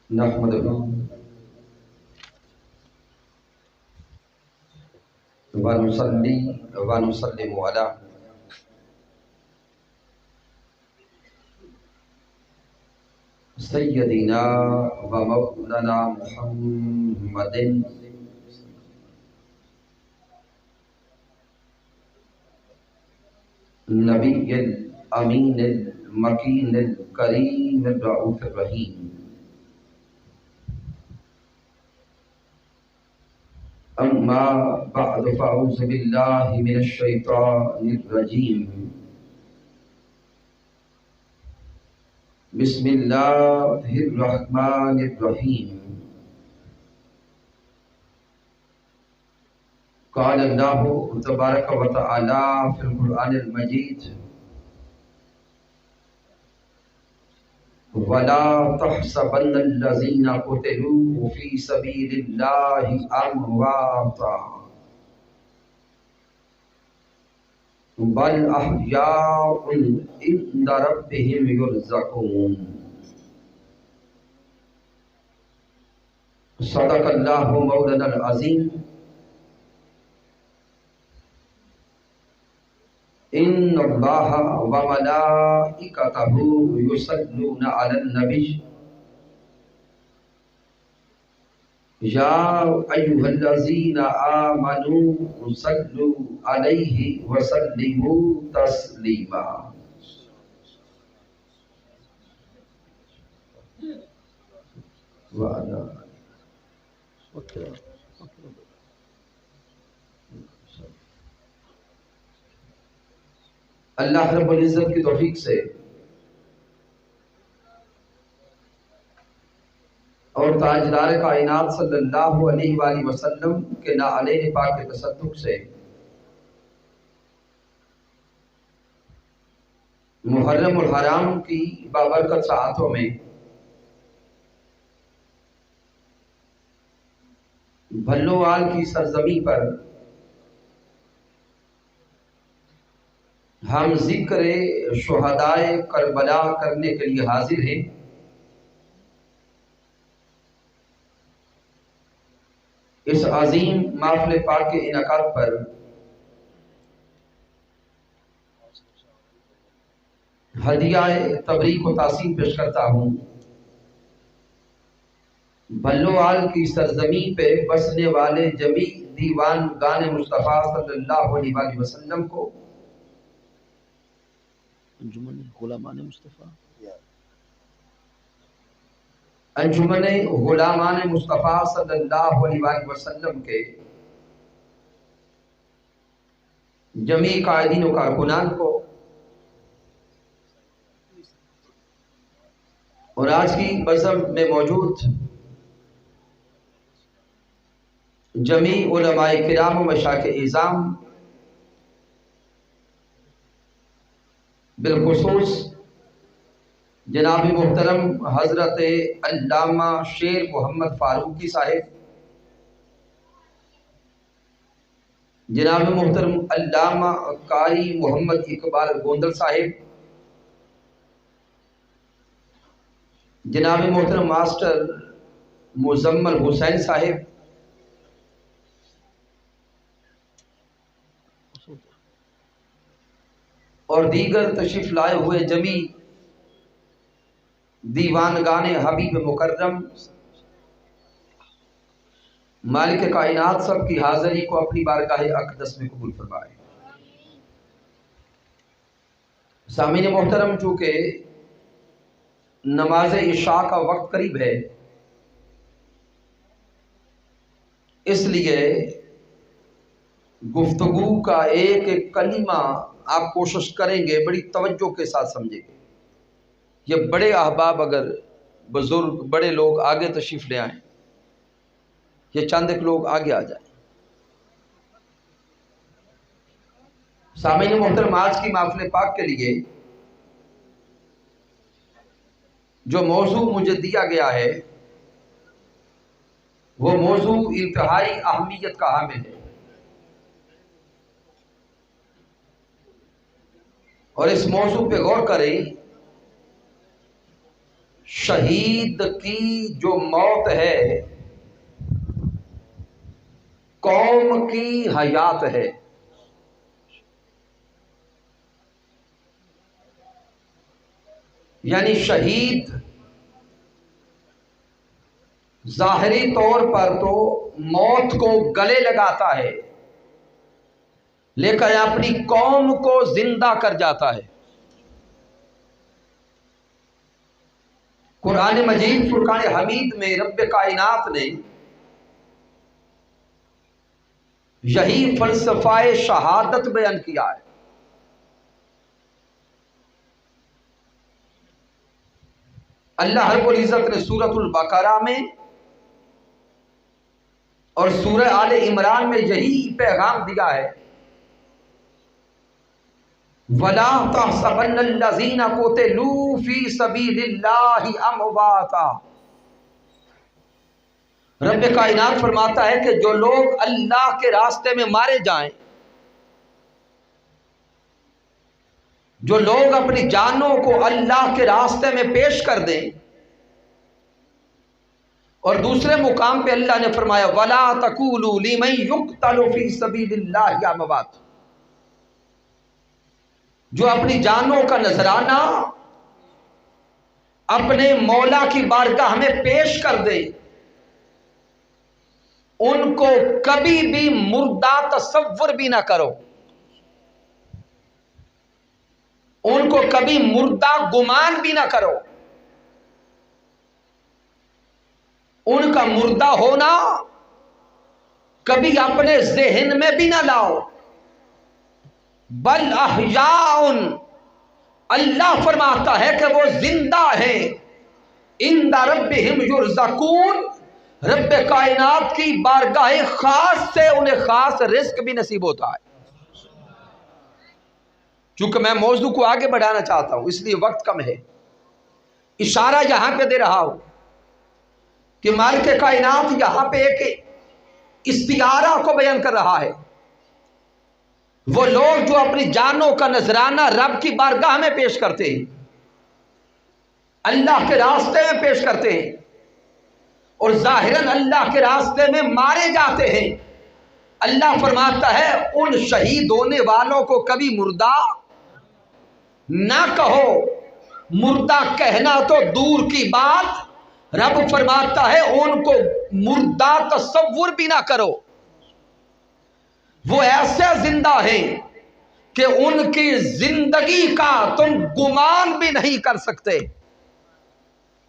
نحمده ونصلي ونسلم على سيدنا ومولانا محمد النبي الأمين المكين الكريم الرؤوف الرحيم. أما بعد فأعوذ بالله من الشيطان الرجيم. بسم الله الرحمن الرحيم. قال الله تبارك وتعالى في القرآن المجيد: ولا تحسبن الذين قتلوا في سبيل الله أمواتا بل أحياء عند ربهم يرزقون. صدق الله مولانا العظيم. إن الله وملائكته يصلون على النبي يا أيها الذين آمنوا صلوا عليه وسلموا تسليما. وعلى اللہ رب العزت کی توفیق سے اور تاجدار کائنات صلی اللہ علیہ وآلہ وسلم کے نعلین پاک کے تصدق سے محرم الحرام کی بابرکت ساعتوں میں بھلوال کی سرزمین پر ہم ذکر شہدائے کربلا کرنے کے لیے حاضر ہیں. اس عظیم محفل پاک کے انعقاد پر ہدیہ تبریک و تعظیم پیش کرتا ہوں بھلوال کی سرزمین پہ بسنے والے جمیع دیوان گان مصطفیٰ صلی اللہ علیہ وآلہ وسلم کو، انجمن غلامان مصطفیٰ صلی اللہ علیہ وآلہ وسلم کے جمیع قائدین و کارکنان کو، اور آج کی بزم میں موجود جمیع علماء کرام و مشائخ اعظام، بالخصوص جناب محترم حضرت علامہ شیر محمد فاروقی صاحب، جناب محترم علامہ قاری محمد اقبال گوندل صاحب، جناب محترم ماسٹر مزمل حسین صاحب، اور دیگر تشریف لائے ہوئے جمیع دیوانگان حبیب مکرم، مالک کائنات سب کی حاضری کو اپنی بارگاہ اقدس میں قبول فرمائے. سامعین محترم، چونکہ نماز عشاء کا وقت قریب ہے، اس لیے گفتگو کا ایک ایک کلمہ آپ کوشش کریں گے بڑی توجہ کے ساتھ سمجھیں گے. یہ بڑے احباب، اگر بزرگ بڑے لوگ آگے تشریف لے آئیں، یہ چند ایک لوگ آگے آ جائیں. سامعین محترم، آج کی محفل پاک کے لیے جو موضوع مجھے دیا گیا ہے وہ موضوع انتہائی اہمیت کا حامل ہے، اور اس موضوع پہ غور کریں. شہید کی جو موت ہے قوم کی حیات ہے. یعنی شہید ظاہری طور پر تو موت کو گلے لگاتا ہے لیکن اپنی قوم کو زندہ کر جاتا ہے. قرآن مجید فرقان حمید میں رب کائنات نے یہی فلسفہ شہادت بیان کیا ہے. اللہ رب العزت نے سورۃ البقرہ میں اور سورہ آل عمران میں یہی پیغام دیا ہے. وَلَا تَحْسَبَنَّ الَّذِينَ قُتِلُوا فِي سَبِيلِ اللَّهِ أَمْوَاتًا. رب کائنات فرماتا ہے کہ جو لوگ اللہ کے راستے میں مارے جائیں، جو لوگ اپنی جانوں کو اللہ کے راستے میں پیش کر دیں. اور دوسرے مقام پہ اللہ نے فرمایا وَلَا تَقُولُوا لِمَن يُقْتَلُ فِي سَبِيلِ اللَّهِ أَمْوَاتٌ. جو اپنی جانوں کا نذرانہ اپنے مولا کی بارگاہ میں پیش کر دے، ان کو کبھی بھی مردہ تصور بھی نہ کرو، ان کو کبھی مردہ گمان بھی نہ کرو. ان کا مردہ ہونا کبھی اپنے ذہن میں بھی نہ لاؤ. بل احیاء، اللہ فرماتا ہے کہ وہ زندہ ہیں. عند ربہم یرزقون، رب کائنات کی بارگاہ خاص سے انہیں خاص رزق بھی نصیب ہوتا ہے. چونکہ میں موضوع کو آگے بڑھانا چاہتا ہوں اس لیے وقت کم ہے، اشارہ یہاں پہ دے رہا ہوں کہ مالک کائنات یہاں پہ ایک استعارہ کو بیان کر رہا ہے. وہ لوگ جو اپنی جانوں کا نذرانہ رب کی بارگاہ میں پیش کرتے ہیں، اللہ کے راستے میں پیش کرتے ہیں اور ظاہراً اللہ کے راستے میں مارے جاتے ہیں، اللہ فرماتا ہے ان شہید ہونے والوں کو کبھی مردہ نہ کہو. مردہ کہنا تو دور کی بات، رب فرماتا ہے ان کو مردہ تصور بھی نہ کرو. وہ ایسے زندہ ہیں کہ ان کی زندگی کا تم گمان بھی نہیں کر سکتے.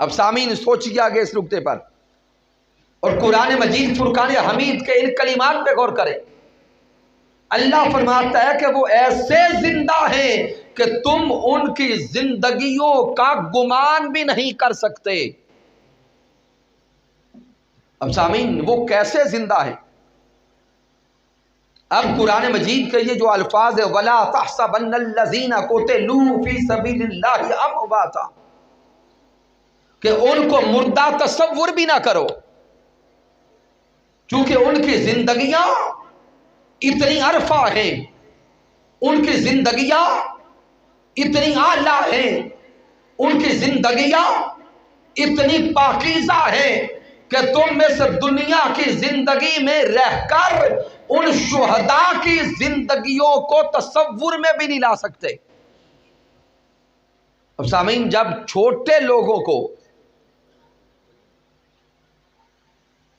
اب سامعین سوچیے آگے اس نقطے پر اور قرآن مجید فرقان حمید کے ان کلمات پہ غور کریں. اللہ فرماتا ہے کہ وہ ایسے زندہ ہیں کہ تم ان کی زندگیوں کا گمان بھی نہیں کر سکتے. اب سامعین وہ کیسے زندہ ہیں؟ اب قرآن مجید کے یہ جو الفاظ ہے وَلَا تَحْسَبَنَّ الَّذِينَ قُتِلُوا فِي سَبِيلِ اللَّهِ أَمْوَاتًا، کہ ان کو مردہ تصور بھی نہ کرو، چونکہ ان کی زندگیاں اتنی عرفہ ہیں، ان کی زندگیاں اتنی اعلیٰ ہیں، ان کی زندگیاں اتنی پاکیزہ ہیں کہ تم میں سے دنیا کی زندگی میں رہ کر ان شہداء کی زندگیوں کو تصور میں بھی نہیں لا سکتے. اب سامعین جب چھوٹے لوگوں کو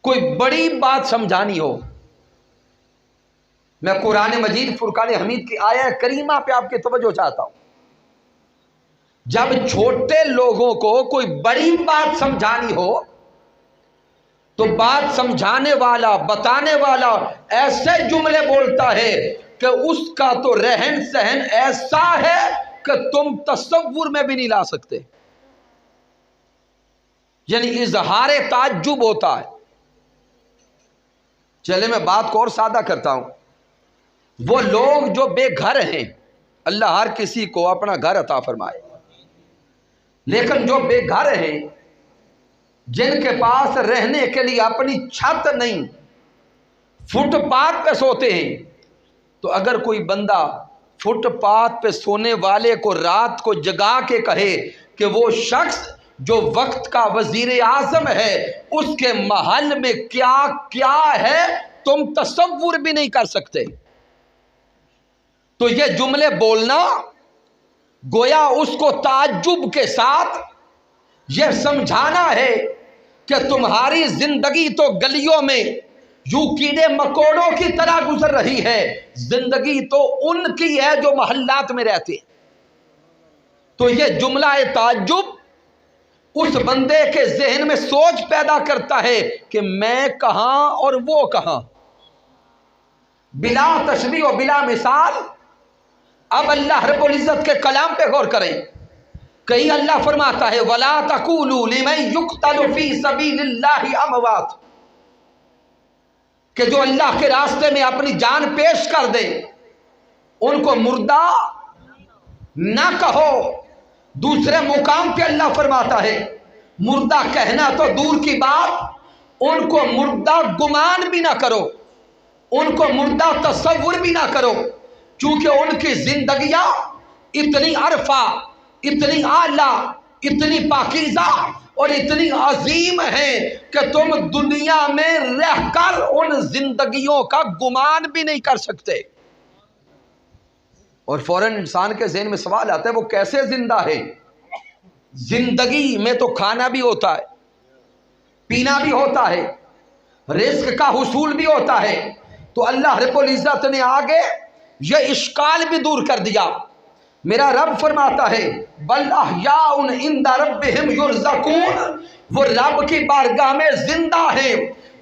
کوئی بڑی بات سمجھانی ہو، میں قرآن مجید فرقان حمید کی آیہ کریمہ پہ آپ کی توجہ چاہتا ہوں. جب چھوٹے لوگوں کو کوئی بڑی بات سمجھانی ہو تو بات سمجھانے والا بتانے والا ایسے جملے بولتا ہے کہ اس کا تو رہن سہن ایسا ہے کہ تم تصور میں بھی نہیں لا سکتے. یعنی اظہار تعجب ہوتا ہے. چلے میں بات کو اور سادہ کرتا ہوں. وہ لوگ جو بے گھر ہیں، اللہ ہر کسی کو اپنا گھر عطا فرمائے، لیکن جو بے گھر ہیں، جن کے پاس رہنے کے لیے اپنی چھت نہیں، فٹ پاتھ پہ سوتے ہیں، تو اگر کوئی بندہ فٹ پاتھ پہ سونے والے کو رات کو جگا کے کہے کہ وہ شخص جو وقت کا وزیر اعظم ہے اس کے محل میں کیا کیا ہے تم تصور بھی نہیں کر سکتے۔ تو یہ جملے بولنا گویا اس کو تعجب کے ساتھ یہ سمجھانا ہے کہ تمہاری زندگی تو گلیوں میں یوں کیڑے مکوڑوں کی طرح گزر رہی ہے، زندگی تو ان کی ہے جو محلات میں رہتے ہیں۔ تو یہ جملہ تعجب اس بندے کے ذہن میں سوچ پیدا کرتا ہے کہ میں کہاں اور وہ کہاں، بلا تشبیہ و بلا مثال۔ اب اللہ رب العزت کے کلام پہ غور کریں، کہیں اللہ فرماتا ہے وَلَا تَقُولُوا لِمَن يُقْتَلُ فِي سَبِيلِ اللَّهِ أَمْوَاتٌ، کہ جو اللہ کے راستے میں اپنی جان پیش کر دے ان کو مردہ نہ کہو۔ دوسرے مقام پہ اللہ فرماتا ہے مردہ کہنا تو دور کی بات، ان کو مردہ گمان بھی نہ کرو، ان کو مردہ تصور بھی نہ کرو، چونکہ ان کی زندگیاں اتنی عرفہ، اتنی اعلیٰ، اتنی پاکیزہ اور اتنی عظیم ہیں کہ تم دنیا میں رہ کر ان زندگیوں کا گمان بھی نہیں کر سکتے۔ اور فوراً انسان کے ذہن میں سوال آتا ہے وہ کیسے زندہ ہے؟ زندگی میں تو کھانا بھی ہوتا ہے، پینا بھی ہوتا ہے، رزق کا حصول بھی ہوتا ہے۔ تو اللہ رب العزت نے آگے یہ اشکال بھی دور کر دیا۔ میرا رب فرماتا ہے بل احیاء عند ربہم یرزقون، وہ رب کی بارگاہ میں زندہ ہیں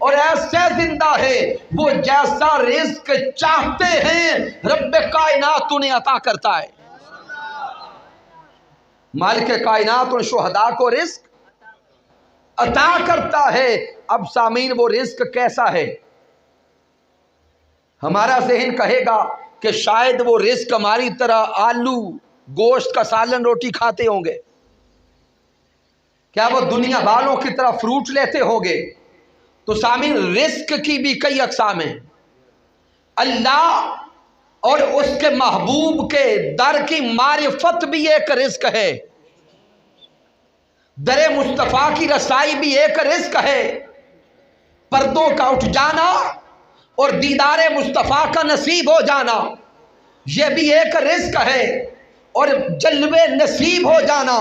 اور ایسے زندہ ہے وہ جیسا رزق چاہتے ہیں رب کائنات انہیں عطا کرتا ہے۔ مالک کائنات ان شہداء کو رزق عطا کرتا ہے۔ اب سامعین وہ رزق کیسا ہے؟ ہمارا ذہن کہے گا کہ شاید وہ رزق ہماری طرح آلو گوشت کا سالن روٹی کھاتے ہوں گے، کیا وہ دنیا والوں کی طرح فروٹ لیتے ہوں گے؟ تو سامعین رزق کی بھی کئی اقسام ہیں۔ اللہ اور اس کے محبوب کے در کی معرفت بھی ایک رزق ہے، در مصطفیٰ کی رسائی بھی ایک رزق ہے، پردوں کا اٹھ جانا اور دیدار مصطفیٰ کا نصیب ہو جانا یہ بھی ایک رزق ہے، اور جلوے نصیب ہو جانا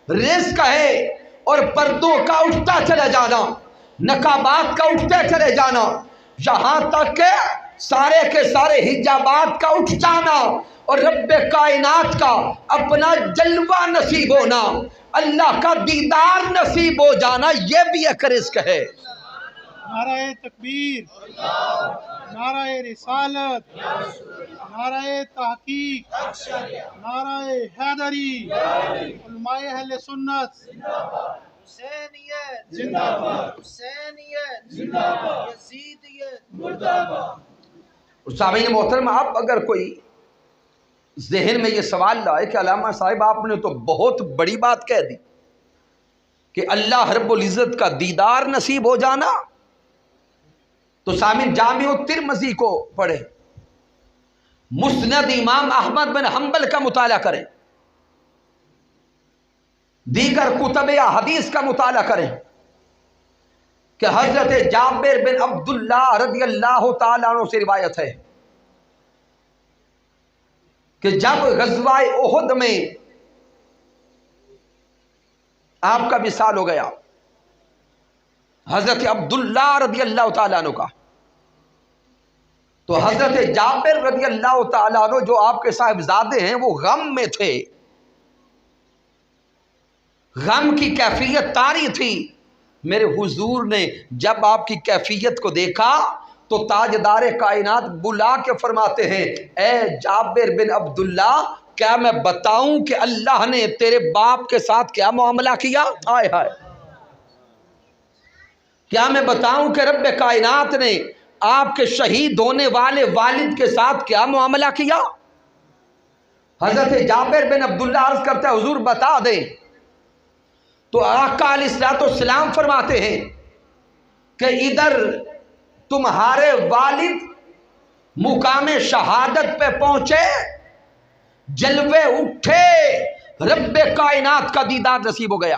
رزق ہے، اور پردوں کا اٹھتا چلا جانا، نقابات کا اٹھتے چلے جانا، یہاں تک کہ سارے کے سارے حجابات کا اٹھ جانا اور رب کائنات کا اپنا جلوہ نصیب ہونا، اللہ کا دیدار نصیب ہو جانا، یہ بھی ایک رزق ہے۔ نعرہ تکبیر، نعرہ رسالت، نعرہ تحقیق، نعرہ حیدری، علماء اہل سنت، حسینیت زندہ باد، حسینیت زندہ باد، یزیدیت مردہ باد۔ سامعین محترم، اب اگر کوئی ذہن میں یہ سوال لائے کہ علامہ صاحب آپ نے تو بہت بڑی بات کہہ دی کہ اللہ رب العزت کا دیدار نصیب ہو جانا، تو سامعین جامع الترمذی کو پڑھیں، مسند امام احمد بن حنبل کا مطالعہ کریں، دیگر کتب حدیث کا مطالعہ کریں کہ حضرت جابر بن عبداللہ رضی اللہ تعالیٰ عنہ سے روایت ہے کہ جب غزوہ احد میں آپ کا وصال ہو گیا حضرت عبداللہ رضی اللہ تعالیٰ عنہ کا، تو حضرت جابر رضی اللہ تعالیٰ عنہ جو آپ کے صاحبزادے ہیں وہ غم میں تھے، غم کی کیفیت طاری تھی۔ میرے حضور نے جب آپ کی کیفیت کو دیکھا تو تاجدار کائنات بلا کے فرماتے ہیں اے جابر بن عبداللہ کیا میں بتاؤں کہ اللہ نے تیرے باپ کے ساتھ کیا معاملہ کیا؟ ہائے ہائے، کیا میں بتاؤں کہ رب کائنات نے آپ کے شہید ہونے والے والد کے ساتھ کیا معاملہ کیا؟ حضرت جابر بن عبداللہ عرض کرتا ہے حضور بتا دیں، تو آقا علیہ الصلوۃ والسلام فرماتے ہیں کہ ادھر تمہارے والد مقام شہادت پہ پہنچے، جلوے اٹھے، رب کائنات کا دیدار نصیب ہو گیا۔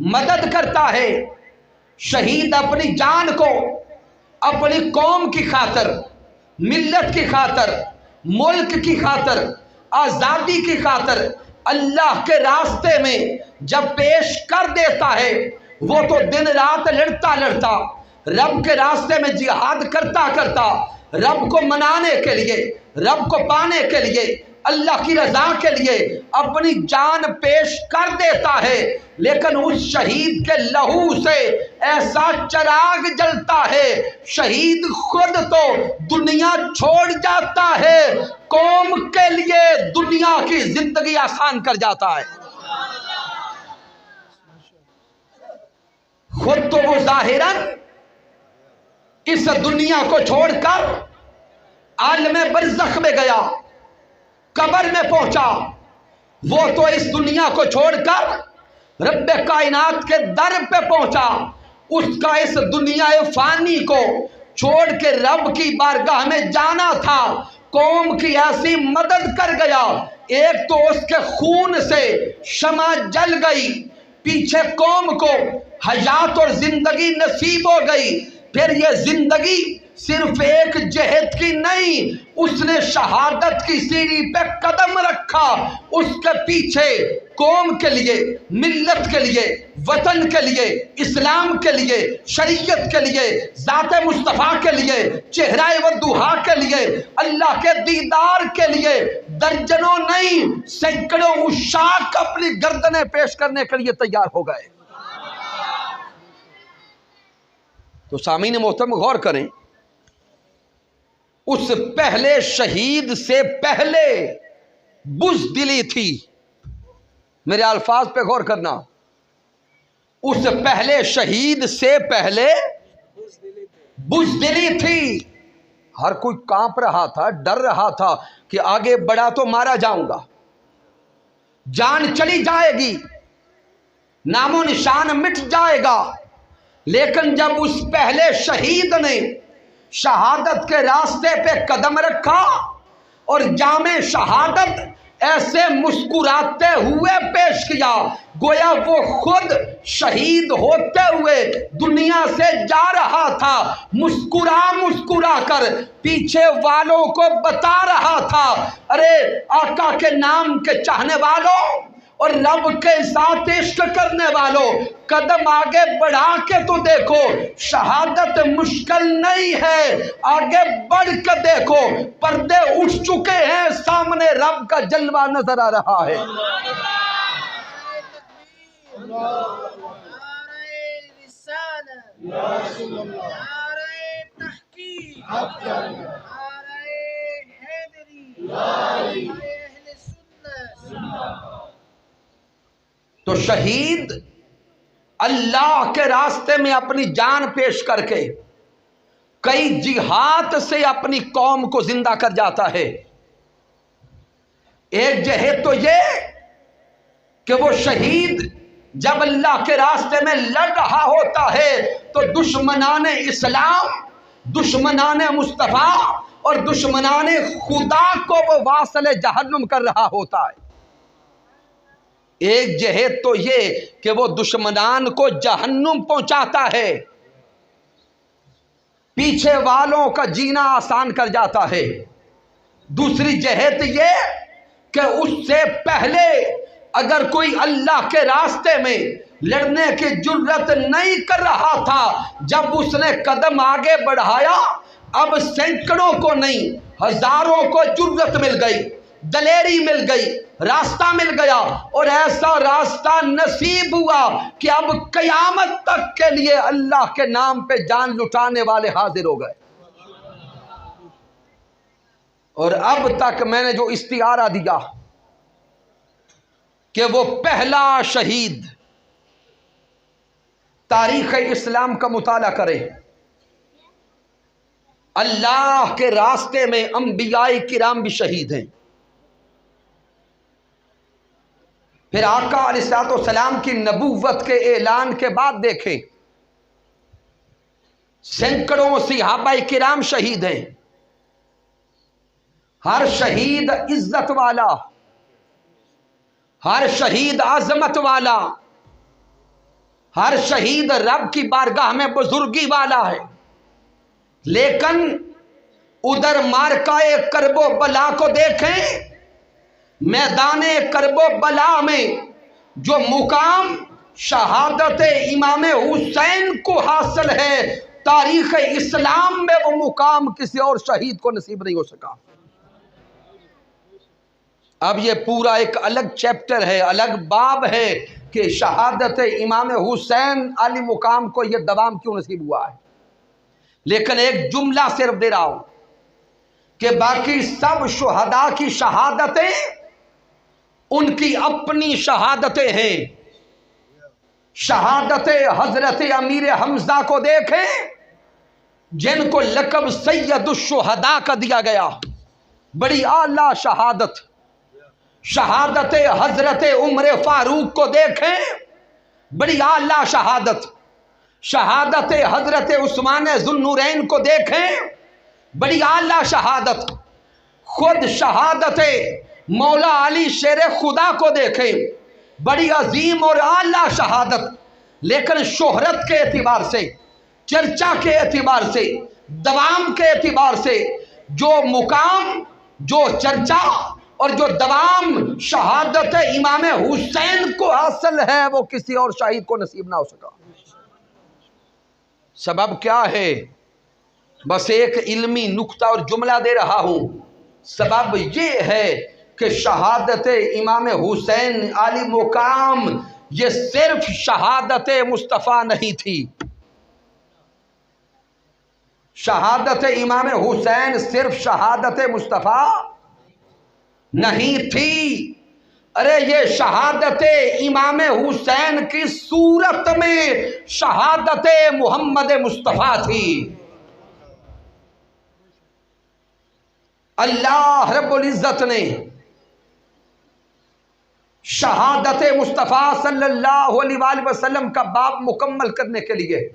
مدد کرتا ہے۔ شہید اپنی جان کو اپنی قوم کی خاطر، ملت کی خاطر، ملک کی خاطر، آزادی کی خاطر اللہ کے راستے میں جب پیش کر دیتا ہے، وہ تو دن رات لڑتا لڑتا رب کے راستے میں جہاد کرتا کرتا رب کو منانے کے لیے، رب کو پانے کے لیے، اللہ کی رضا کے لیے اپنی جان پیش کر دیتا ہے، لیکن اس شہید کے لہو سے ایسا چراغ جلتا ہے، شہید خود تو دنیا چھوڑ جاتا ہے، قوم کے لیے دنیا کی زندگی آسان کر جاتا ہے۔ خود تو وہ ظاہراً اس دنیا کو چھوڑ کر عالم برزخ میں گیا، قبر میں پہنچا، وہ تو اس دنیا کو چھوڑ کر رب کائنات کے در پہ پہنچا، اس کا اس دنیا فانی کو چھوڑ کے رب کی بارگاہ میں جانا تھا، قوم کی ایسی مدد کر گیا، ایک تو اس کے خون سے شمع جل گئی، پیچھے قوم کو حیات اور زندگی نصیب ہو گئی، پھر یہ زندگی صرف ایک جہت کی نہیں، اس نے شہادت کی سیڑھی پہ قدم رکھا، اس کے پیچھے قوم کے لیے، ملت کے لیے، وطن کے لیے، اسلام کے لیے، شریعت کے لیے، ذات مصطفیٰ کے لیے، چہرہ والضحیٰ کے لیے، اللہ کے دیدار کے لیے درجنوں نہیں سینکڑوں عشاق اپنی گردنیں پیش کرنے کے لیے تیار ہو گئے۔ تو سامعین محترم غور کریں، اس پہلے شہید سے پہلے بزدلی تھی، میرے الفاظ پہ غور کرنا، اس پہلے شہید سے پہلے بزدلی تھی، ہر کوئی کانپ رہا تھا، ڈر رہا تھا کہ آگے بڑھا تو مارا جاؤں گا، جان چلی جائے گی، نام و نشان مٹ جائے گا، لیکن جب اس پہلے شہید نے شہادت کے راستے پہ قدم رکھا اور جام شہادت ایسے مسکراتے ہوئے پیش کیا، گویا وہ خود شہید ہوتے ہوئے دنیا سے جا رہا تھا، مسکرا مسکرا کر پیچھے والوں کو بتا رہا تھا، ارے آقا کے نام کے چاہنے والوں اور رب کے ساتھ عشق کرنے والوں، قدم آگے بڑھا کے تو دیکھو، شہادت مشکل نہیں ہے، آگے بڑھ کے دیکھو، پردے اٹھ چکے ہیں، سامنے رب کا جلوہ نظر آ رہا ہے۔ تو شہید اللہ کے راستے میں اپنی جان پیش کر کے کئی جہاد سے اپنی قوم کو زندہ کر جاتا ہے۔ ایک جہاد تو یہ کہ وہ شہید جب اللہ کے راستے میں لڑ رہا ہوتا ہے تو دشمنان اسلام، دشمنان مصطفیٰ اور دشمنان خدا کو وہ واصل جہنم کر رہا ہوتا ہے۔ ایک جہاد تو یہ کہ وہ دشمنان کو جہنم پہنچاتا ہے، پیچھے والوں کا جینا آسان کر جاتا ہے۔ دوسری جہاد یہ کہ اس سے پہلے اگر کوئی اللہ کے راستے میں لڑنے کی جرت نہیں کر رہا تھا، جب اس نے قدم آگے بڑھایا، اب سینکڑوں کو نہیں ہزاروں کو جرت مل گئی، دلیری مل گئی، راستہ مل گیا، اور ایسا راستہ نصیب ہوا کہ اب قیامت تک کے لیے اللہ کے نام پہ جان لٹانے والے حاضر ہو گئے۔ اور اب تک میں نے جو استعارہ دیا کہ وہ پہلا شہید، تاریخ اسلام کا مطالعہ کرے، اللہ کے راستے میں انبیاء کرام بھی شہید ہیں، پھر آقا علیہ الصلوۃ والسلام کی نبوت کے اعلان کے بعد دیکھیں سینکڑوں صحابہ کرام شہید ہیں، ہر شہید عزت والا، ہر شہید عظمت والا، ہر شہید رب کی بارگاہ میں بزرگی والا ہے، لیکن ادھر مارکائے کرب و بلا کو دیکھیں، میدان کرب و بلا میں جو مقام شہادت امام حسین کو حاصل ہے، تاریخ اسلام میں وہ مقام کسی اور شہید کو نصیب نہیں ہو سکا۔ اب یہ پورا ایک الگ چیپٹر ہے، الگ باب ہے کہ شہادت امام حسین علی مقام کو یہ دوام کیوں نصیب ہوا ہے، لیکن ایک جملہ صرف دے رہا ہوں کہ باقی سب شہداء کی شہادتیں ان کی اپنی شہادتیں ہیں۔ شہادت حضرت امیر حمزہ کو دیکھیں، جن کو لقب سید الشہداء کا دیا گیا، بڑی اعلیٰ شہادت۔ شہادت حضرت عمر فاروق کو دیکھیں، بڑی اعلیٰ شہادت۔ شہادت حضرت عثمان ذو النورین کو دیکھیں، بڑی اعلیٰ شہادت۔ خود شہادت مولا علی شیر خدا کو دیکھیں، بڑی عظیم اور اعلیٰ شہادت۔ لیکن شہرت کے اعتبار سے، چرچا کے اعتبار سے، دوام کے اعتبار سے جو مقام، جو چرچا اور جو دوام شہادت امام حسین کو حاصل ہے، وہ کسی اور شہید کو نصیب نہ ہو سکا۔ سبب کیا ہے؟ بس ایک علمی نکتہ اور جملہ دے رہا ہوں۔ سبب یہ ہے کہ شہادت امام حسین علی مقام یہ صرف شہادت مصطفیٰ نہیں تھی۔ شہادت امام حسین صرف شہادت مصطفیٰ نہیں تھی، ارے یہ شہادت امام حسین کی صورت میں شہادت محمد مصطفیٰ تھی۔ اللہ رب العزت نے شہادت مصطفیٰ صلی اللہ علیہ وآلہ وسلم کا باب مکمل کرنے کے لیے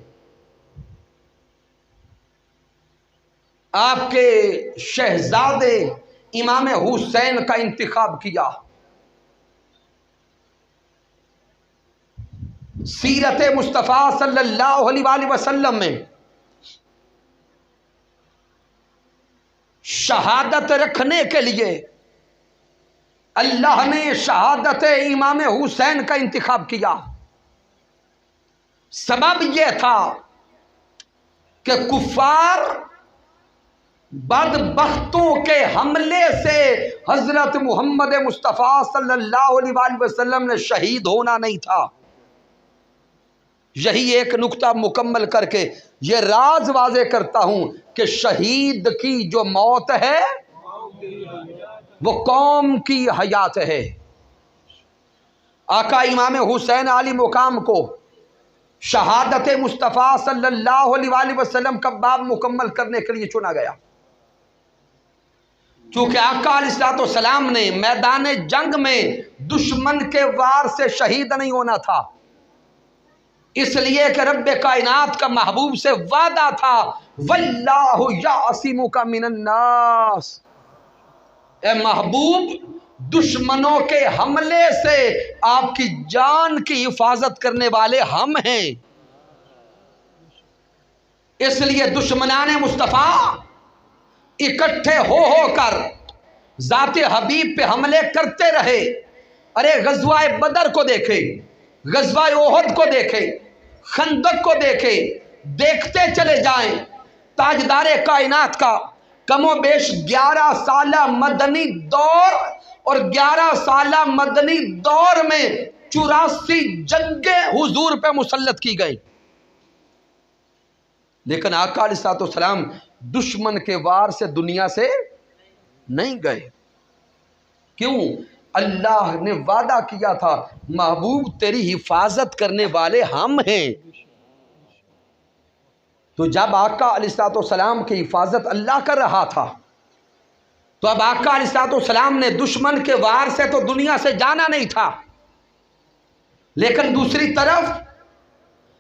آپ کے شہزادے امام حسین کا انتخاب کیا۔ سیرت مصطفیٰ صلی اللہ علیہ وآلہ وسلم میں شہادت رکھنے کے لیے اللہ نے شہادت امام حسین کا انتخاب کیا۔ سبب یہ تھا کہ کفار بدبختوں کے حملے سے حضرت محمد مصطفیٰ صلی اللہ علیہ وآلہ وسلم نے شہید ہونا نہیں تھا۔ یہی ایک نکتہ مکمل کر کے یہ راز واضح کرتا ہوں کہ شہید کی جو موت ہے وہ قوم کی حیات ہے۔ آقا امام حسین علی مقام کو شہادت مصطفیٰ صلی اللہ علیہ وآلہ وسلم کا باب مکمل کرنے کے لیے چنا گیا، چونکہ آقا علیہ السلام نے میدان جنگ میں دشمن کے وار سے شہید نہیں ہونا تھا، اس لیے کہ رب کائنات کا محبوب سے وعدہ تھا واللہ یعصمک من الناس، اے محبوب دشمنوں کے حملے سے آپ کی جان کی حفاظت کرنے والے ہم ہیں۔ اس لیے دشمنان مصطفیٰ اکٹھے ہو کر ذات حبیب پہ حملے کرتے رہے۔ ارے غزوہ بدر کو دیکھے، غزوہ احد کو دیکھے، خندق کو دیکھے، دیکھتے چلے جائیں۔ تاجدار کائنات کا کم و بیش 11 سالہ مدنی دور اور 11 سالہ مدنی دور میں 84 جنگیں حضور پہ مسلط کی گئی، لیکن آقا علیہ السلام دشمن کے وار سے دنیا سے نہیں گئے۔ کیوں؟ اللہ نے وعدہ کیا تھا محبوب تیری حفاظت کرنے والے ہم ہیں۔ تو جب آقا علیہ السلام کی حفاظت اللہ کر رہا تھا تو اب آقا علیہ السلام نے دشمن کے وار سے تو دنیا سے جانا نہیں تھا، لیکن دوسری طرف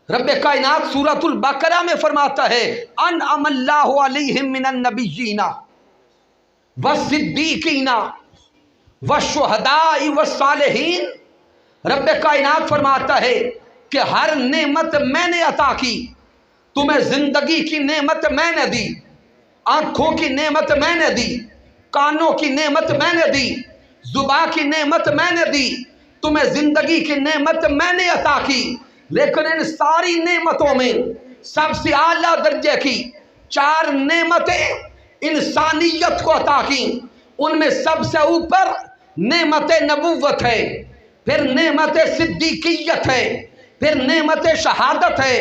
رب کائنات سورۃ البقرہ میں فرماتا ہے انعم اللہ علیہم من النبیین والصدیقین والشہداء والصالحین۔ رب کائنات فرماتا ہے کہ ہر نعمت میں نے عطا کی، تمہیں زندگی کی نعمت میں نے دی، آنکھوں کی نعمت میں نے دی، کانوں کی نعمت میں نے دی، زبان کی نعمت میں نے دی، تمہیں زندگی کی نعمت میں نے عطا کی، لیکن ان ساری نعمتوں میں سب سے اعلیٰ درجے کی 4 نعمتیں انسانیت کو عطا کی، ان میں سب سے اوپر نعمت نبوت ہے، پھر نعمت صدیقیت ہے، پھر نعمت شہادت ہے،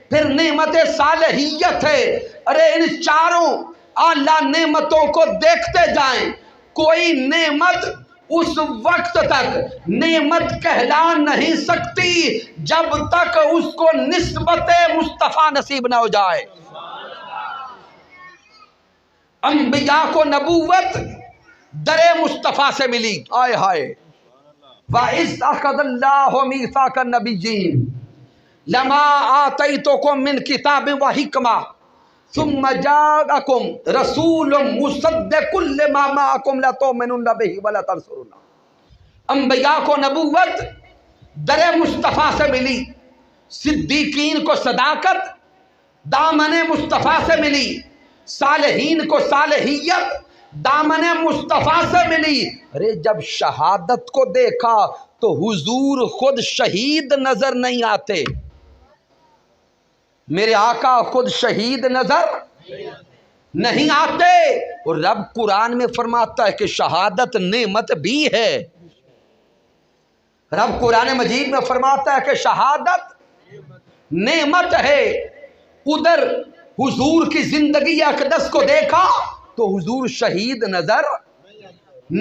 پھر نعمت صالحیت ہے۔ ارے ان 4 اعلیٰ نعمتوں کو دیکھتے جائیں، کوئی نعمت اس وقت تک نعمت کہلا نہیں سکتی جب تک اس کو نسبت مصطفیٰ نصیب نہ ہو جائے۔ انبیاء کو نبوت در مصطفیٰ سے ملی، آئے ہائے، وَإِذْ أَخَذَ اللَّهُ مِيثَاقَ النَّبِيِّينَ لَمَا آتَيْتُكُم مِّن كِتَابٍ وَحِكْمَةٍ ثُمَّ جَاءَكُم رَّسُولٌ مُصَدِّقٌ لِّمَا مَعَكُمْ لَتُؤْمِنُنَّ بِهِ وَلَتَنصُرُنَّهُ۔ انبیاء کو نبوت در مصطفیٰ سے ملی، صدیقین کو صداقت دامن مصطفیٰ سے ملی، صالحین کو صالحیت دامن مصطفیٰ سے ملی۔ ارے جب شہادت کو دیکھا تو حضور خود شہید نظر نہیں آتے، میرے آقا خود شہید نظر نہیں آتے، اور رب قرآن میں فرماتا ہے کہ شہادت نعمت بھی ہے۔ رب قرآن مجید میں فرماتا ہے کہ شہادت نعمت ہے۔ ادھر حضور کی زندگی اقدس کو دیکھا تو حضور شہید نظر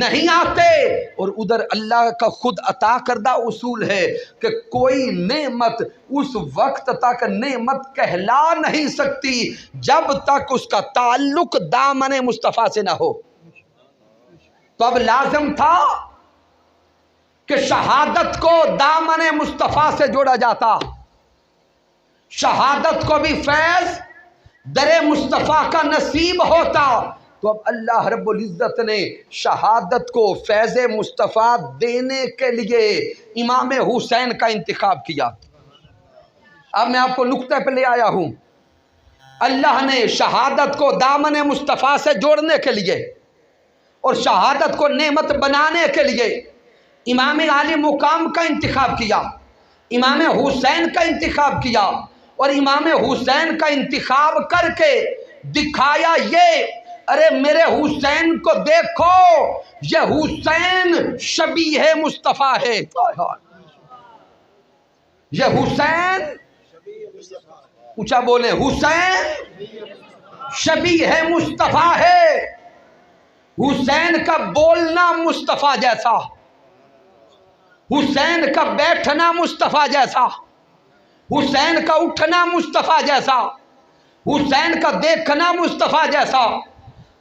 نہیں آتے، اور ادھر اللہ کا خود عطا کردہ اصول ہے کہ کوئی نعمت اس وقت تک نعمت کہلا نہیں سکتی جب تک اس کا تعلق دامن مصطفیٰ سے نہ ہو۔ تو اب لازم تھا کہ شہادت کو دامن مصطفیٰ سے جوڑا جاتا، شہادت کو بھی فیض در مصطفیٰ کا نصیب ہوتا۔ تو اب اللہ رب العزت نے شہادت کو فیض مصطفیٰ دینے کے لیے امام حسین کا انتخاب کیا۔ اب میں آپ کو نقطے پہ لے آیا ہوں، اللہ نے شہادت کو دامن مصطفیٰ سے جوڑنے کے لیے اور شہادت کو نعمت بنانے کے لیے امام عالی مقام کا انتخاب کیا، امام حسین کا انتخاب کیا، اور امام حسین کا انتخاب کر کے دکھایا یہ، ارے میرے حسین کو دیکھو، یہ حسین شبیہ مصطفیٰ ہے، یہ حسین، اونچا بولے، حسین شبیہ مصطفیٰ ہے، حسین کا بولنا مصطفیٰ جیسا، حسین کا بیٹھنا مصطفیٰ جیسا، حسین کا اٹھنا مصطفیٰ جیسا، حسین کا دیکھنا مصطفیٰ جیسا،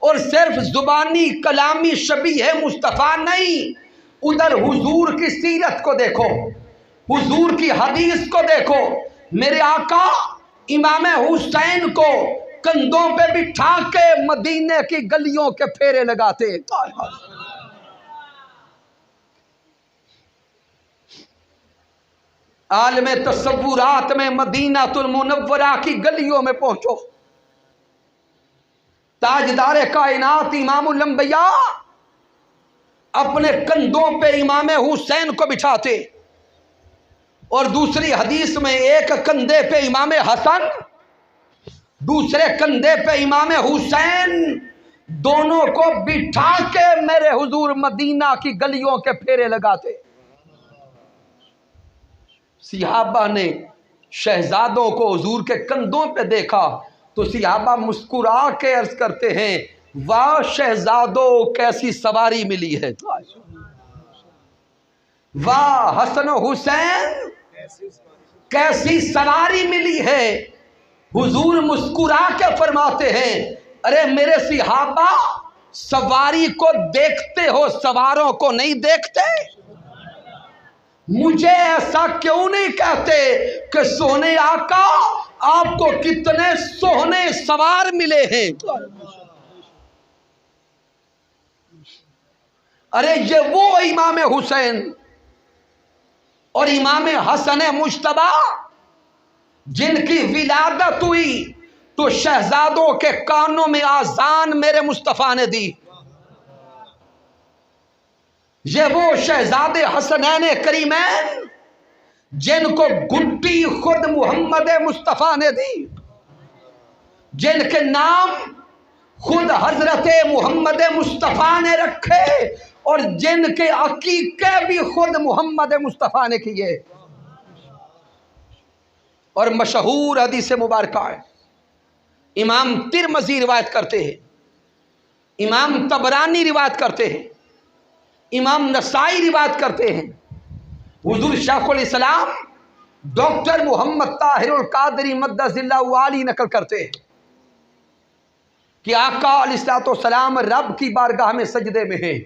اور صرف زبانی کلامی شبیہ مصطفیٰ نہیں، ادھر حضور کی سیرت کو دیکھو، حضور کی حدیث کو دیکھو، میرے آقا امام حسین کو کندھوں پہ بٹھا کے مدینے کی گلیوں کے پھیرے لگاتے۔ عالم تصورات میں مدینہ المنورہ کی گلیوں میں پہنچو، تاجدار کائنات امام الانبیاء اپنے کندھوں پہ امام حسین کو بٹھاتے، اور دوسری حدیث میں ایک کندھے پہ امام حسن، دوسرے کندھے پہ امام حسین، دونوں کو بٹھا کے میرے حضور مدینہ کی گلیوں کے پھیرے لگاتے۔ صحابہ نے شہزادوں کو حضور کے کندھوں پہ دیکھا تو صحابہ مسکرا کے عرض کرتے ہیں، واہ شہزادوں کیسی سواری ملی ہے، واہ حسن و حسین کیسی سواری ملی ہے۔ حضور مسکرا کے فرماتے ہیں، ارے میرے صحابہ سواری کو دیکھتے ہو، سواروں کو نہیں دیکھتے؟ مجھے ایسا کیوں نہیں کہتے کہ سونے آقا آپ کو کتنے سونے سوار ملے ہیں؟ ارے یہ وہ امام حسین اور امام حسن مجتبی جن کی ولادت ہوئی تو شہزادوں کے کانوں میں آذان میرے مصطفیٰ نے دی. یہ وہ شہزادے حسنین کریمین جن کو گھنٹی خود محمد مصطفیٰ نے دی، جن کے نام خود حضرت محمد مصطفیٰ نے رکھے اور جن کے عقیقے بھی خود محمد مصطفیٰ نے کیے. اور مشہور حدیث مبارکہ ہے، امام ترمذی روایت کرتے ہیں، امام طبرانی روایت کرتے ہیں، امام نسائی روایت کرتے ہیں. حضور شیخ الاسلام ڈاکٹر محمد طاہر القادری مدث اللہ علی نقل کرتے ہیں کہ آقا علیہ الصلوۃ والسلام رب کی بارگاہ میں سجدے میں ہیں.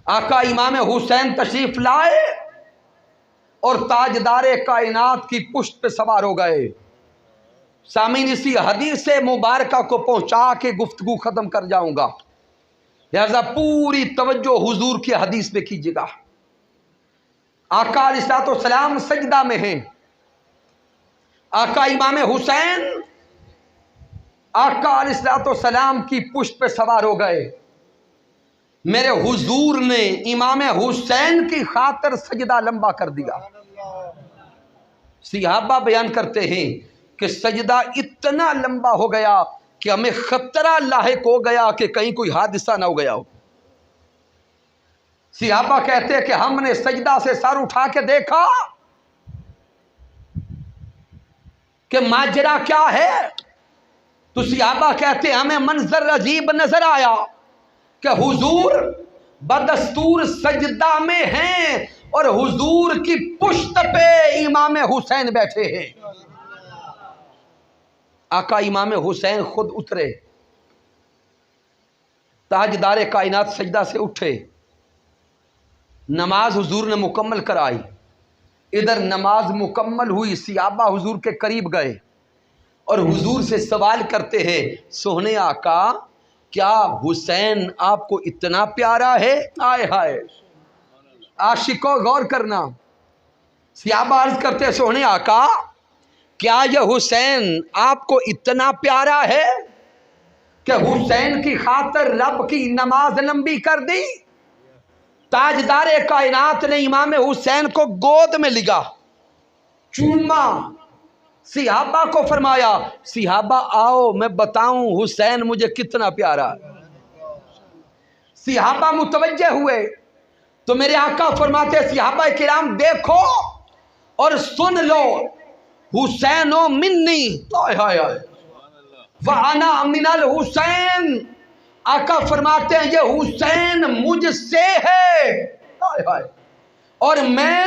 آقا امام حسین تشریف لائے اور تاجدار کائنات کی پشت پہ سوار ہو گئے. سامعین اسی حدیث مبارکہ کو پہنچا کے گفتگو ختم کر جاؤں گا، لہذا پوری توجہ حضور کی حدیث پہ کیجیے گا. آقا علیہ الصلوۃ والسلام سجدہ میں ہیں. آقا امام حسین آقا علیہ الصلوۃ والسلام کی پشت پہ سوار ہو گئے. میرے حضور نے امام حسین کی خاطر سجدہ لمبا کر دیا. صحابہ بیان کرتے ہیں کہ سجدہ اتنا لمبا ہو گیا کہ ہمیں خطرہ لاحق ہو گیا کہ کہیں کوئی حادثہ نہ ہو گیا ہو. صحابہ کہتے ہیں کہ ہم نے سجدہ سے سر اٹھا کے دیکھا کہ ماجرا کیا ہے. تو صحابہ کہتے ہیں ہمیں منظر عجیب نظر آیا کہ حضور بدستور سجدہ میں ہیں اور حضور کی پشت پہ امام حسین بیٹھے ہیں. آقا امام حسین خود اترے، تاجدار کائنات سجدہ سے اٹھے، نماز حضور نے مکمل کرائی. ادھر نماز مکمل ہوئی، صحابہ حضور کے قریب گئے اور حضور سے سوال کرتے ہیں، سوہنے آقا کیا حسین آپ کو اتنا پیارا ہے؟ آئے ہائے عاشقوں غور کرنا. صحابہ عرض کرتے ہیں، سوہنے آقا کیا یہ حسین آپ کو اتنا پیارا ہے کہ حسین کی خاطر رب کی نماز لمبی کر دی؟ تاجدار کائنات نے امام حسین کو گود میں لیا، چوما، صحابہ کو فرمایا صحابہ آؤ میں بتاؤں حسین مجھے کتنا پیارا. صحابہ متوجہ ہوئے تو میرے آقا فرماتے صحابہ کرام دیکھو اور سن لو، حسین و منی وَأَنَا مِنَ الْحُسَيْن. آقا فرماتے ہیں یہ حسین مجھ سے ہے اور میں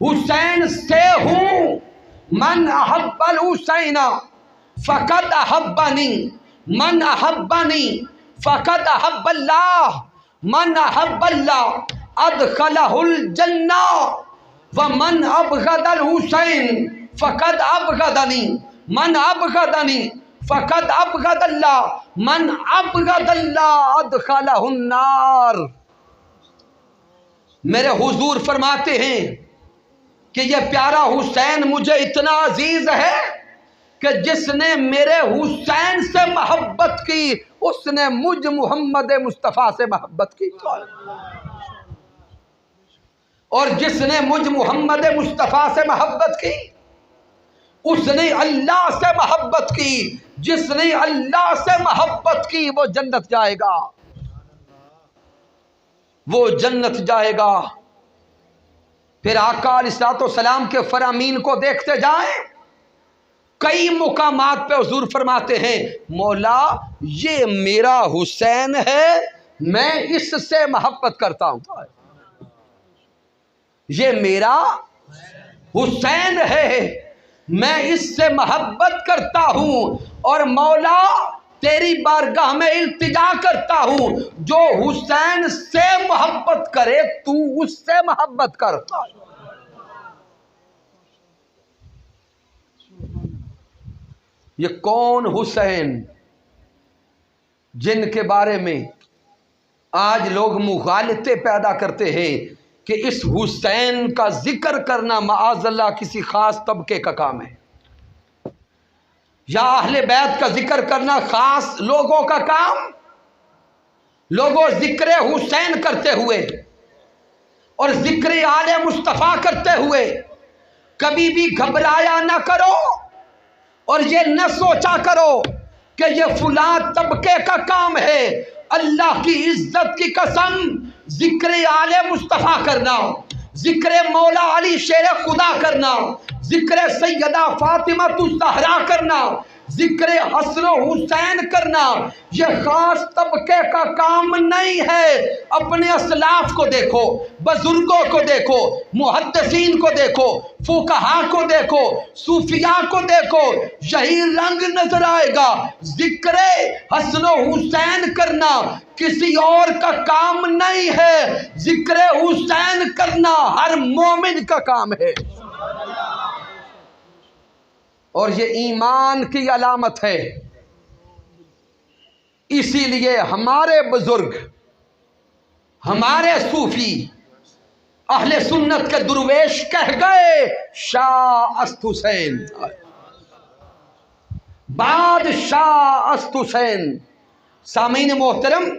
حسین سے ہوں. من احب الحسین فقد احبنی، من احبنی فقد احب اللہ، من احب اللہ ادخلہ الجنہ ومن ابغض الحسین فقد ابغضنی، من ابغضنی فقد ابغض اللہ، من ابغض اللہ ادخلہ النار. میرے حضور فرماتے ہیں کہ یہ پیارا حسین مجھے اتنا عزیز ہے کہ جس نے میرے حسین سے محبت کی اس نے مجھ محمد مصطفیٰ سے محبت کی، اور جس نے مجھ محمد مصطفیٰ سے محبت کی اس نے اللہ سے محبت کی، جس نے اللہ سے محبت کی وہ جنت جائے گا، وہ جنت جائے گا. پھر آقا علیہ الصلوۃ والسلام کے فرامین کو دیکھتے جائیں، کئی مقامات پہ حضور فرماتے ہیں مولا یہ میرا حسین ہے، میں اس سے محبت کرتا ہوں، یہ میرا حسین ہے میں اس سے محبت کرتا ہوں، اور مولا تیری بارگاہ میں التجا کرتا ہوں جو حسین سے محبت کرے تو اس سے محبت کر. یہ کون حسین جن کے بارے میں آج لوگ مغالطے پیدا کرتے ہیں کہ اس حسین کا ذکر کرنا معاذ اللہ کسی خاص طبقے کا کام ہے، یا اہل بیت کا ذکر کرنا خاص لوگوں کا کام؟ لوگوں ذکر حسین کرتے ہوئے اور ذکر آل مصطفیٰ کرتے ہوئے کبھی بھی گھبرایا نہ کرو، اور یہ نہ سوچا کرو کہ یہ فلاں طبقے کا کام ہے۔ اللہ کی عزت کی قسم، ذکر آل مصطفیٰ کرنا، ذکر مولا علی شیر خدا کرنا، ذکر سیدہ فاطمہ الزہرا کرنا، ذکر حسن و حسین کرنا یہ خاص طبقے کا کام نہیں ہے۔ اپنے اسلاف کو دیکھو، بزرگوں کو دیکھو، محدثین کو دیکھو، فقہا کو دیکھو، صوفیاء کو دیکھو، یہی رنگ نظر آئے گا۔ ذکر حسن و حسین کرنا کسی اور کا کام نہیں ہے، ذکر حسین کرنا ہر مومن کا کام ہے، اور یہ ایمان کی علامت ہے۔ اسی لیے ہمارے بزرگ، ہمارے صوفی اہل سنت کے درویش کہہ گئے شاہ است حسین، بادشاہ است حسین۔ سامعین محترم،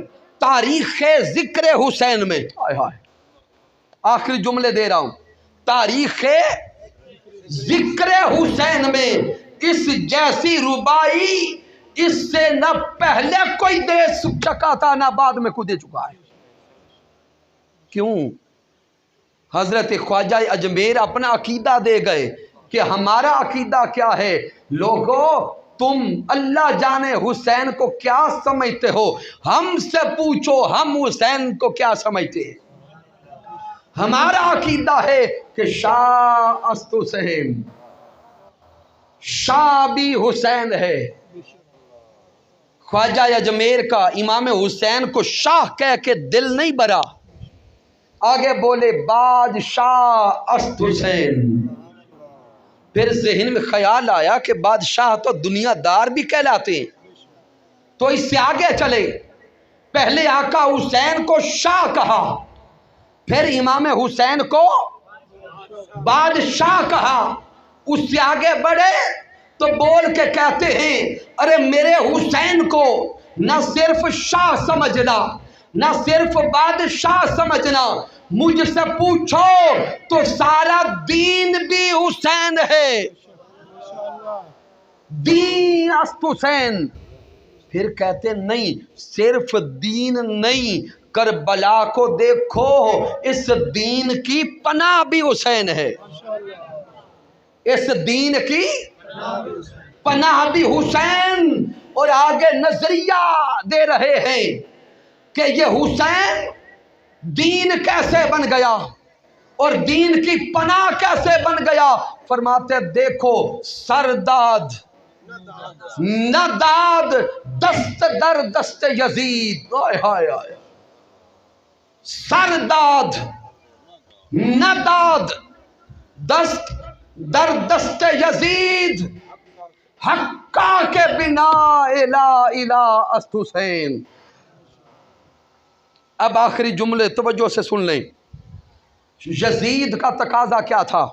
تاریخ ذکر حسین میں آخری جملے دے رہا ہوں، تاریخ ذکر حسین میں اس جیسی ربائی اس سے نہ پہلے کوئی دے چکا تھا نہ بعد میں کوئی دے چکا ہے۔ کیوں؟ حضرت خواجہ اجمیر اپنا عقیدہ دے گئے کہ ہمارا عقیدہ کیا ہے؟ لوگو تم اللہ جانے حسین کو کیا سمجھتے ہو، ہم سے پوچھو ہم حسین کو کیا سمجھتے ہیں۔ ہمارا عقیدہ ہے کہ شاہ است حسین، شاہ بھی حسین ہے۔ خواجہ اجمیر کا امام حسین کو شاہ کہہ کے دل نہیں بھرا، آگے بولے بادشاہ است حسین۔ پھر ذہن میں خیال آیا کہ بادشاہ تو دنیا دار بھی کہلاتے ہیں، تو اس سے آگے چلے، پہلے آقا حسین کو شاہ کہا، پھر امام حسین کو بادشاہ کہا، اس سے آگے بڑھے تو بول کے کہتے ہیں ارے میرے حسین کو نہ صرف شاہ سمجھنا، نہ صرف بادشاہ سمجھنا، مجھ سے پوچھو تو سارا دین بھی حسین ہے، دین است حسین۔ پھر کہتے نہیں صرف دین نہیں، کربلا کو دیکھو، اس دین کی پناہ بھی حسین ہے، اس دین کی پناہ بھی حسین۔ اور آگے نظریہ دے رہے ہیں کہ یہ حسین دین کیسے بن گیا اور دین کی پناہ کیسے بن گیا۔ فرماتے دیکھو سرداد نداد دست در دست یزید، سرداد نداد دست در دست یزید، حقا کے بنا الہ الہ است حسین۔ اب آخری جملے توجہ سے سن لیں، یزید کا تقاضا کیا تھا؟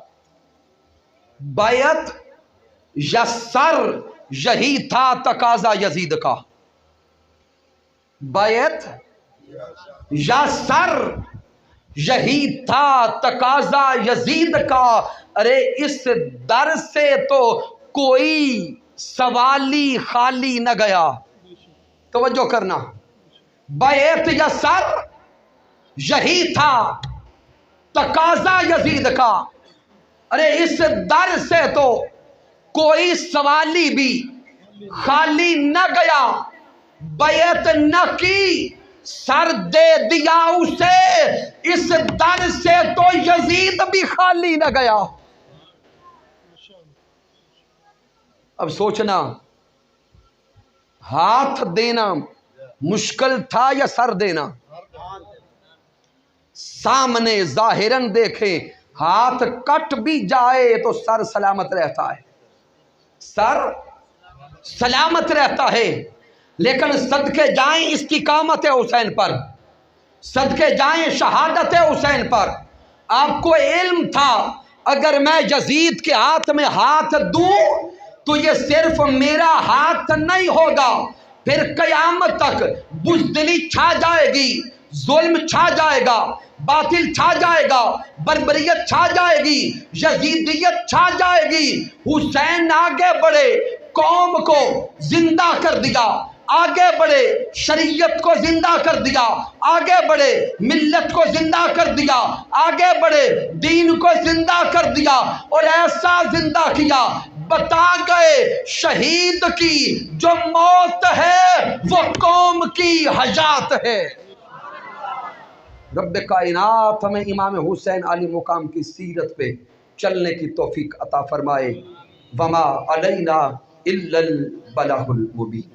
بیعت یا سر، یہی تھا تقاضا یزید کا، بیعت یا سر، یہی تھا تقاضا یزید کا۔ ارے اس در سے تو کوئی سوالی خالی نہ گیا، توجہ کرنا، بیعت یا سر یہی تھا تقاضا یزید کا۔ ارے اس در سے تو کوئی سوالی بھی خالی نہ گیا، بیعت نہ کی سر دے دیا اسے، اس در سے تو یزید بھی خالی نہ گیا۔ اب سوچنا، ہاتھ دینا مشکل تھا یا سر دینا؟ سامنے ظاہراً دیکھیں، ہاتھ کٹ بھی جائے تو سر سلامت رہتا ہے، سر سلامت رہتا ہے، لیکن صدقے جائیں استقامت حسین پر، صدقے جائیں شہادت حسین پر، آپ کو علم تھا اگر میں یزید کے ہاتھ میں ہاتھ دوں تو یہ صرف میرا ہاتھ نہیں ہوگا، پھر قیامت تک بزدلی چھا جائے گی، ظلم چھا جائے گا، باطل چھا جائے گا، بربریت چھا جائے گی، یزیدیت چھا جائے گی۔ حسین آگے بڑھے، قوم کو زندہ کر دیا، آگے بڑھے شریعت کو زندہ کر دیا، آگے بڑھے ملت کو زندہ کر دیا، آگے بڑھے دین کو زندہ کر دیا، اور ایسا زندہ کیا بتا گئے شہید کی جو موت ہے وہ قوم کی حیات ہے۔ رب کائنات ہمیں امام حسین علی مقام کی سیرت پہ چلنے کی توفیق عطا فرمائے۔ وما علینا الا البلاغ المبین۔